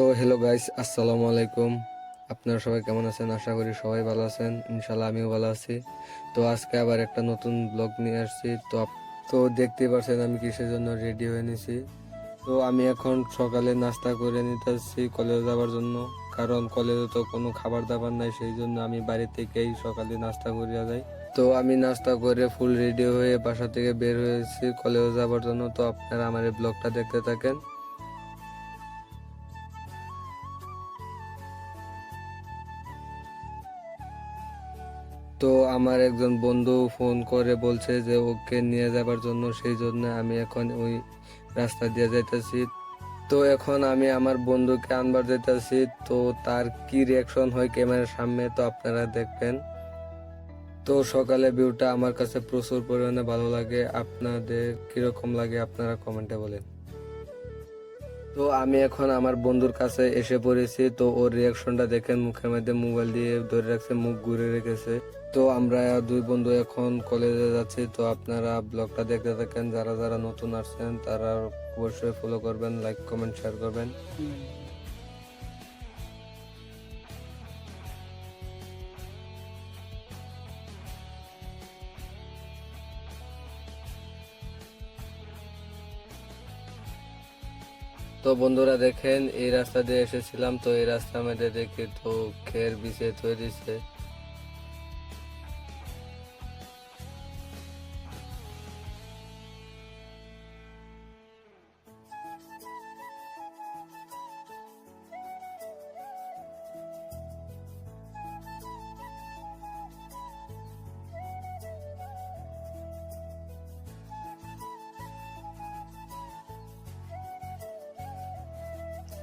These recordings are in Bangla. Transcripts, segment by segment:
তো হ্যালো গাইস, আসসালামু আলাইকুম। আপনারা সবাই কেমন আছেন? আশা করি সবাই ভালো আছেন। ইনশাল্লাহ আমিও ভালো আছি। তো আজকে আবার একটা নতুন ব্লগ নিয়ে আসছি। তো দেখতেই পারছেন আমি কিসের জন্য রেডি হয়ে নিছি। তো আমি এখন সকালে নাস্তা করে নিতেছি কলেজে যাওয়ার জন্য, কারণ কলেজে তো কোনো খাবার দাবার নাই, সেই জন্য আমি বাড়ি থেকেই সকালে নাস্তা করিয়া যাই। তো আমি নাস্তা করে ফুল রেডি হয়ে বাসা থেকে বের হয়েছি কলেজে যাওয়ার জন্য। তো আপনারা আমার এই ব্লগটা দেখতে থাকেন। তো আমার একজন বন্ধু ফোন করে বলছে যে ওকে নিয়ে যাবার জন্য, সেই জন্য আমি এখন ওই রাস্তা দিয়ে যাইতেছি। তো এখন আমি আমার বন্ধুকে আনবার যাইতেছি। তো তার কি রিয়াকশন হয় ক্যামেরার সামনে, তো আপনারা দেখবেন। তো সকালে ভিউটা আমার কাছে প্রচুর পরিমাণে ভালো লাগে। আপনাদের কিরকম লাগে আপনারা কমেন্টে বলেন। তো আমি এখন আমার বন্ধুর কাছে এসে পড়েছি। তো ওর রিয়াকশনটা দেখেন, মুখের মধ্যে মোবাইল দিয়ে ধরে রাখছে, মুখ ঘুরে রেখেছে। তো আমরা দুই বন্ধু এখন কলেজে যাচ্ছি। তো আপনারা ব্লগটা দেখতে থাকেন। যারা যারা নতুন আসছেন তারা অবশ্যই ফলো করবেন, লাইক কমেন্ট শেয়ার করবেন। তো বন্ধুরা দেখেন, এই রাস্তা দিয়ে এসেছিলাম। তো এই রাস্তার মধ্যে দেখি তো খের বিছিয়ে তৈরি দিছে।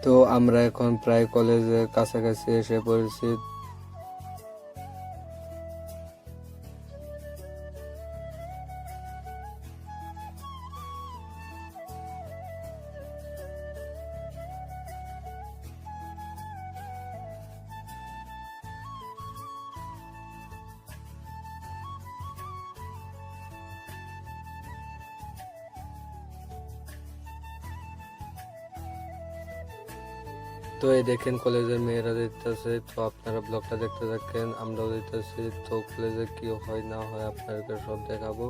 তো আমরা এখন প্রায় কলেজের কাছাকাছি এসে পড়েছি। তো এই দেখেন কলেজের মেয়েরা দেখতেছে। তো আপনারা ব্লগটা দেখতে থাকেন, আমরাও দেখতেছি। তো কলেজে কি হয় না হয় আপনাদেরকে সব দেখাবো।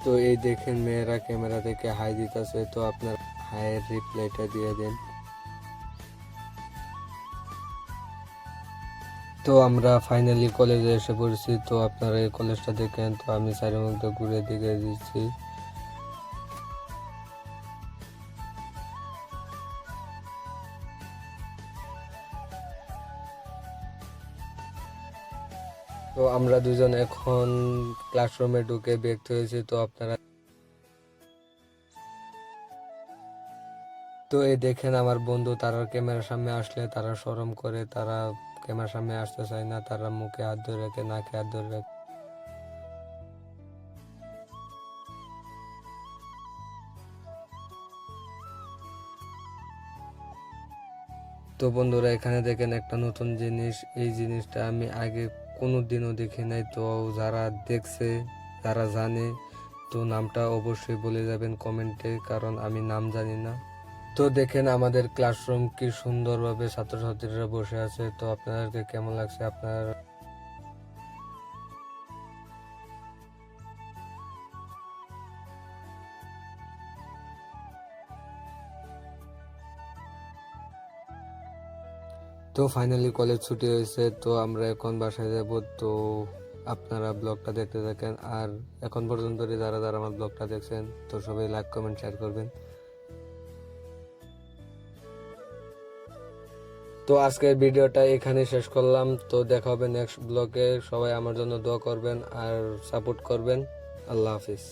তো এই দেখেন মেয়েরা ক্যামেরা থেকে হাই দিতেছে। তো আপনার হাইয়ের রিপ্লাইটা দিয়ে দেন। তো আমরা ফাইনালি কলেজে এসে পড়েছি। তো আপনারা এই কলেজটা দেখেন। তো আমি চারিমুখে ঘুরে দিকে দিচ্ছি। তো আমরা দুজন এখন ক্লাসরুমে ঢুকে ব্যক্ত হয়েছি। তো আপনারা তো এই দেখেন আমার বন্ধু, তারা ক্যামেরার সামনে আসলে তারা শরম করে, তারা ক্যামেরার সামনে আসতে চায় না, তারা মুখে হাত ধরে রাখে, নাকে হাত ধরে রাখে। তো বন্ধুরা এখানে দেখেন একটা নতুন জিনিস। এই জিনিসটা আমি আগে কোনোদিনও দেখি নাই। তো যারা দেখছে, যারা জানে, তো নামটা অবশ্যই বলে যাবেন কমেন্টে, কারণ আমি নাম জানি না। তো দেখেন আমাদের ক্লাসরুম কি সুন্দরভাবে ছাত্রছাত্রীরা বসে আছে। তো আপনাদেরকে কেমন লাগছে আপনার। তো ফাইনালি কলেজ ছুটি হয়েছে। তো আমরা এখন বাসায় যাব। তো আপনারা ব্লগটা দেখতে থাকেন। আর এখন পর্যন্ত যারা যারা আমার ব্লগটা দেখছেন, তো সবাই লাইক কমেন্ট শেয়ার করবেন। তো আজকের ভিডিওটা এখানে শেষ করলাম। তো দেখা হবে নেক্সট ব্লগে। সবাই আমার জন্য দোয়া করবেন আর সাপোর্ট করবেন। আল্লাহ হাফিজ।